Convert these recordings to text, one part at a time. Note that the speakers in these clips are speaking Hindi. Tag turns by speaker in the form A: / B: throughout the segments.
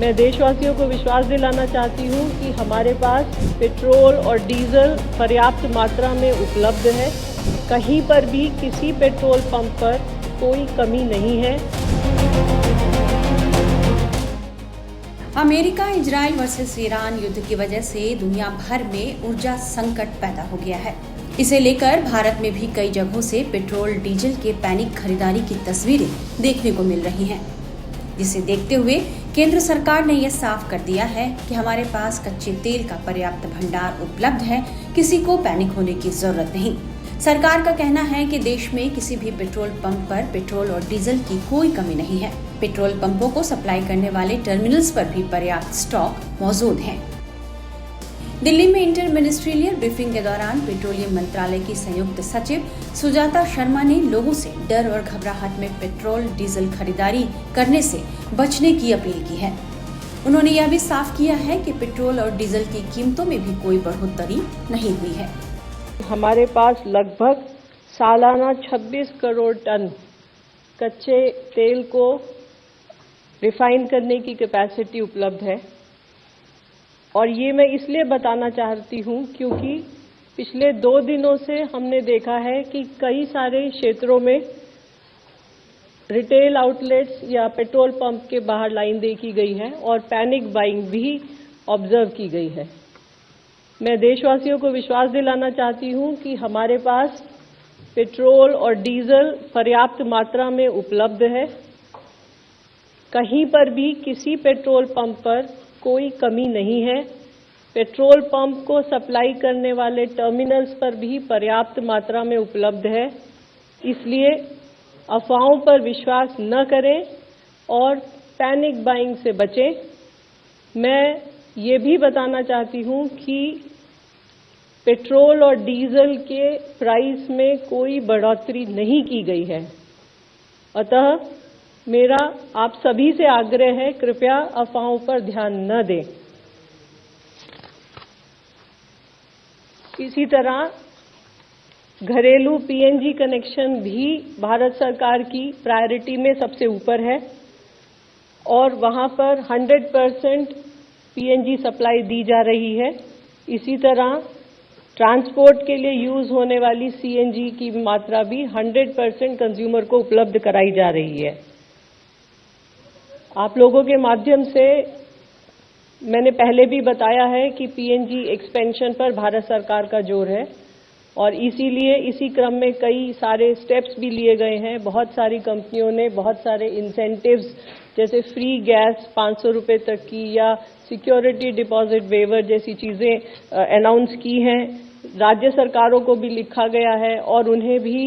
A: मैं देशवासियों को विश्वास दिलाना चाहती हूं कि हमारे पास पेट्रोल और डीजल पर्याप्त मात्रा में उपलब्ध है। कहीं पर भी किसी पेट्रोल पंप पर कोई कमी नहीं है।
B: अमेरिका इजराइल वर्सेस ईरान युद्ध की वजह से दुनिया भर में ऊर्जा संकट पैदा हो गया है। इसे लेकर भारत में भी कई जगहों से पेट्रोल डीजल के पैनिक खरीदारी की तस्वीरें देखने को मिल रही हैं, जिसे देखते हुए केंद्र सरकार ने यह साफ कर दिया है कि हमारे पास कच्चे तेल का पर्याप्त भंडार उपलब्ध है, किसी को पैनिक होने की जरूरत नहीं। सरकार का कहना है कि देश में किसी भी पेट्रोल पंप पर पेट्रोल और डीजल की कोई कमी नहीं है। पेट्रोल पंपों को सप्लाई करने वाले टर्मिनल्स पर भी पर्याप्त स्टॉक मौजूद है। दिल्ली में इंटर मिनिस्ट्रियल ब्रीफिंग के दौरान पेट्रोलियम मंत्रालय की संयुक्त सचिव सुजाता शर्मा ने लोगों से डर और घबराहट में पेट्रोल डीजल खरीदारी करने से बचने की अपील की है। उन्होंने यह भी साफ किया है कि पेट्रोल और डीजल की कीमतों में भी कोई बढ़ोतरी नहीं हुई है।
A: हमारे पास लगभग सालाना 26 करोड़ टन कच्चे तेल को रिफाइन करने की कैपेसिटी उपलब्ध है। और ये मैं इसलिए बताना चाहती हूँ क्योंकि पिछले 2 दिनों से हमने देखा है कि कई सारे क्षेत्रों में रिटेल आउटलेट्स या पेट्रोल पंप के बाहर लाइन देखी गई है और पैनिक बाइंग भी ऑब्जर्व की गई है। मैं देशवासियों को विश्वास दिलाना चाहती हूँ कि हमारे पास पेट्रोल और डीजल पर्याप्त मात्रा में उपलब्ध है। कहीं पर भी किसी पेट्रोल पंप पर कोई कमी नहीं है। पेट्रोल पंप को सप्लाई करने वाले टर्मिनल्स पर भी पर्याप्त मात्रा में उपलब्ध है। इसलिए अफवाहों पर विश्वास न करें और पैनिक बाइंग से बचें। मैं ये भी बताना चाहती हूँ कि पेट्रोल और डीजल के प्राइस में कोई बढ़ोतरी नहीं की गई है। अतः मेरा आप सभी से आग्रह है, कृपया अफवाहों पर ध्यान न दें। इसी तरह घरेलू पीएनजी कनेक्शन भी भारत सरकार की प्रायोरिटी में सबसे ऊपर है और वहां पर 100% पीएनजी सप्लाई दी जा रही है। इसी तरह ट्रांसपोर्ट के लिए यूज होने वाली सीएनजी की मात्रा भी 100% कंज्यूमर को उपलब्ध कराई जा रही है। आप लोगों के माध्यम से मैंने पहले भी बताया है कि पीएनजी एक्सपेंशन पर भारत सरकार का जोर है और इसीलिए इसी क्रम में कई सारे स्टेप्स भी लिए गए हैं। बहुत सारी कंपनियों ने बहुत सारे इंसेंटिव्स जैसे फ्री गैस 500 रुपये तक की या सिक्योरिटी डिपॉजिट वेवर जैसी चीजें अनाउंस की हैं। राज्य सरकारों को भी लिखा गया है और उन्हें भी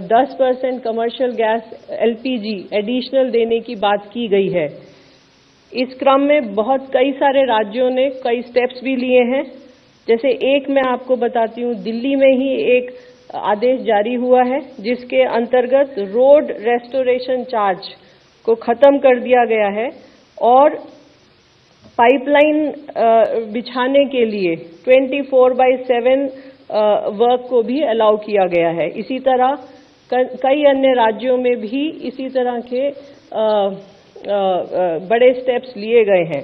A: 10% कमर्शियल गैस एलपीजी एडिशनल देने की बात की गई है। इस क्रम में कई सारे राज्यों ने कई स्टेप्स भी लिए हैं। जैसे एक मैं आपको बताती हूँ, दिल्ली में ही एक आदेश जारी हुआ है जिसके अंतर्गत रोड रेस्टोरेशन चार्ज को खत्म कर दिया गया है और पाइपलाइन बिछाने के लिए 24/7 वर्क को भी अलाउ किया गया है। इसी तरह कई अन्य राज्यों में भी इसी तरह के बड़े स्टेप्स लिए गए हैं।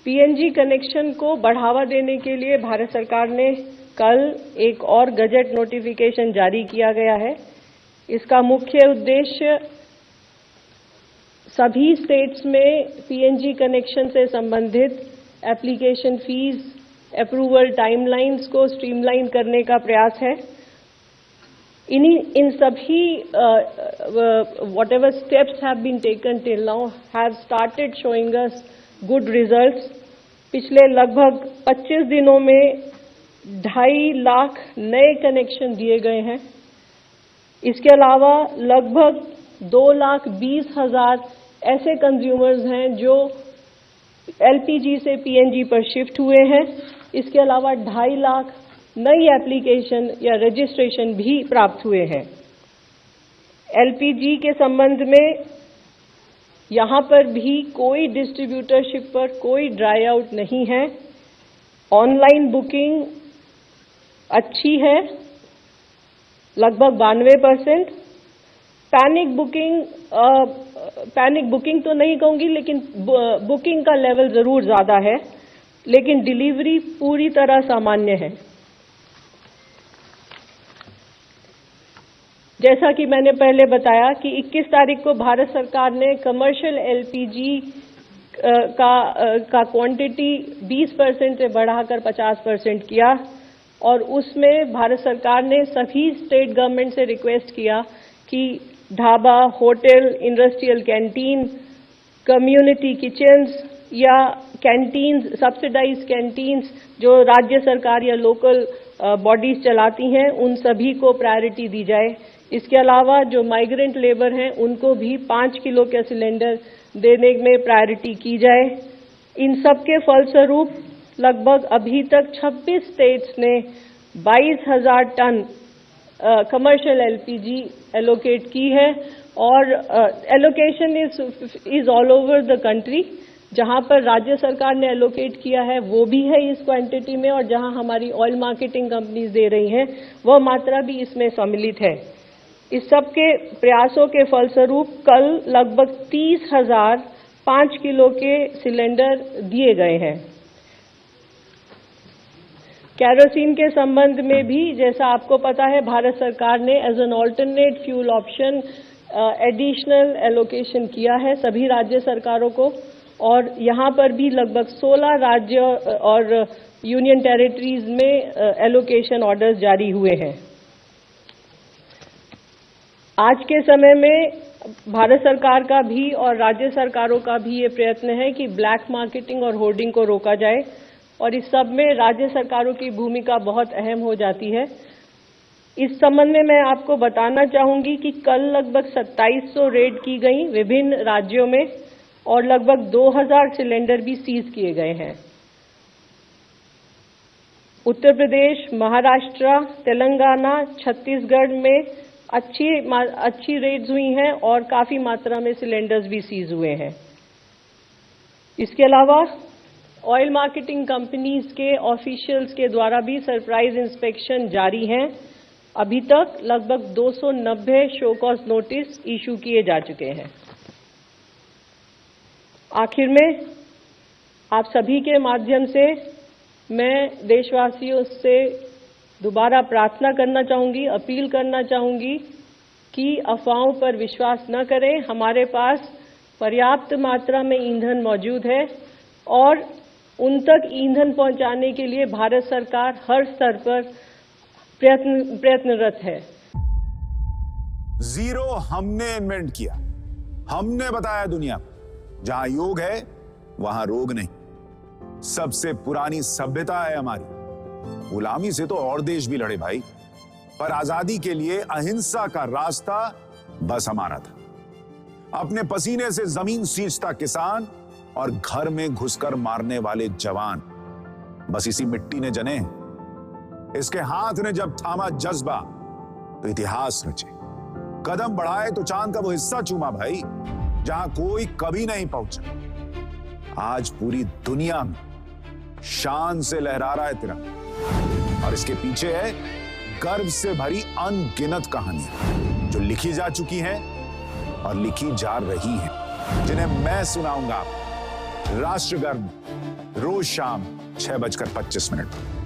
A: पीएनजी कनेक्शन को बढ़ावा देने के लिए भारत सरकार ने कल एक और गजट नोटिफिकेशन जारी किया गया है। इसका मुख्य उद्देश्य सभी स्टेट्स में पीएनजी कनेक्शन से संबंधित एप्लीकेशन फीस, अप्रूवल टाइमलाइंस को स्ट्रीमलाइन करने का प्रयास है। इन सभी whatever steps have been taken till now have started showing us good results. पिछले लगभग 25 दिनों में 2.5 लाख नए कनेक्शन दिए गए हैं। इसके अलावा लगभग 2,20,000 ऐसे कंज्यूमर्स हैं जो एलपीजी से पीएनजी पर शिफ्ट हुए हैं। इसके अलावा 2.5 लाख नई एप्लीकेशन या रजिस्ट्रेशन भी प्राप्त हुए हैं। एलपीजी के संबंध में यहां पर भी कोई डिस्ट्रीब्यूटरशिप पर कोई ड्राई आउट नहीं है। ऑनलाइन बुकिंग अच्छी है, लगभग 92%। पैनिक बुकिंग तो नहीं कहूंगी, लेकिन बुकिंग का लेवल जरूर ज्यादा है, लेकिन डिलीवरी पूरी तरह सामान्य है। जैसा कि मैंने पहले बताया कि 21 तारीख को भारत सरकार ने कमर्शियल एलपीजी का क्वांटिटी 20% से बढ़ाकर 50% किया, और उसमें भारत सरकार ने सभी स्टेट गवर्नमेंट से रिक्वेस्ट किया कि dhaba, hotel, industrial canteen, community kitchens या कैंटीन्स, सब्सिडाइज कैंटीन्स जो राज्य सरकार या लोकल बॉडीज चलाती हैं, उन सभी को प्रायोरिटी दी जाए। इसके अलावा जो माइग्रेंट लेबर हैं उनको भी 5 किलो के सिलेंडर देने में प्रायोरिटी की जाए। इन सब के फलस्वरूप लगभग अभी तक 26 स्टेट्स ने 22,000 टन कमर्शियल एलपीजी एलोकेट की है, और allocation is all over the country. जहां पर राज्य सरकार ने एलोकेट किया है वो भी है इस क्वांटिटी में, और जहां हमारी ऑयल मार्केटिंग कंपनीज दे रही हैं वह मात्रा भी इसमें सम्मिलित है। इस सब के प्रयासों के फलस्वरूप कल लगभग 30,000 5 किलो के सिलेंडर दिए गए हैं। केरोसिन के संबंध में भी जैसा आपको पता है, भारत सरकार ने as an alternate fuel option additional allocation किया है सभी राज्य सरकारों को, और यहां पर भी लगभग 16 राज्य और यूनियन टेरिटरीज में एलोकेशन ऑर्डर्स जारी हुए हैं। आज के समय में भारत सरकार का भी और राज्य सरकारों का भी ये प्रयत्न है कि ब्लैक मार्केटिंग और होर्डिंग को रोका जाए, और इस सब में राज्य सरकारों की भूमिका बहुत अहम हो जाती है। इस संबंध में मैं आपको बताना चाहूंगी कि कल लगभग 2700 रेड की गई विभिन्न राज्यों में, और लगभग 2000 सिलेंडर भी सीज किए गए हैं। उत्तर प्रदेश, महाराष्ट्र, तेलंगाना, छत्तीसगढ़ में अच्छी रेड्स हुई हैं और काफी मात्रा में सिलेंडर्स भी सीज हुए हैं। इसके अलावा ऑयल मार्केटिंग कंपनीज के ऑफिशियल्स के द्वारा भी सरप्राइज इंस्पेक्शन जारी हैं। अभी तक लगभग 290 शो कॉज नोटिस इशू किए जा चुके हैं। आखिर में आप सभी के माध्यम से मैं देशवासियों से दोबारा प्रार्थना करना चाहूंगी, अपील करना चाहूंगी कि अफवाहों पर विश्वास न करें। हमारे पास पर्याप्त मात्रा में ईंधन मौजूद है, और उन तक ईंधन पहुंचाने के लिए भारत सरकार हर स्तर पर प्रयत्नरत है।
C: जीरो हमने इन्वेंट किया, हमने बताया दुनिया को, जहां योग है वहां रोग नहीं। सबसे पुरानी सभ्यता है हमारी। गुलामी से तो और देश भी लड़े भाई, पर आजादी के लिए अहिंसा का रास्ता बस हमारा था। अपने पसीने से जमीन सींचता किसान और घर में घुसकर मारने वाले जवान, बस इसी मिट्टी ने जने हैं। इसके हाथ ने जब थामा जज्बा तो इतिहास रचे। कदम बढ़ाए तो चांद का वो हिस्सा चूमा भाई, जहां कोई कभी नहीं पहुंचा। आज पूरी दुनिया में शान से लहरा रहा है तिरंगा, और इसके पीछे है गर्व से भरी अनगिनत कहानियां जो लिखी जा चुकी हैं और लिखी जा रही हैं, जिन्हें मैं सुनाऊंगा राष्ट्रगर्व रोज शाम 6:25 पर।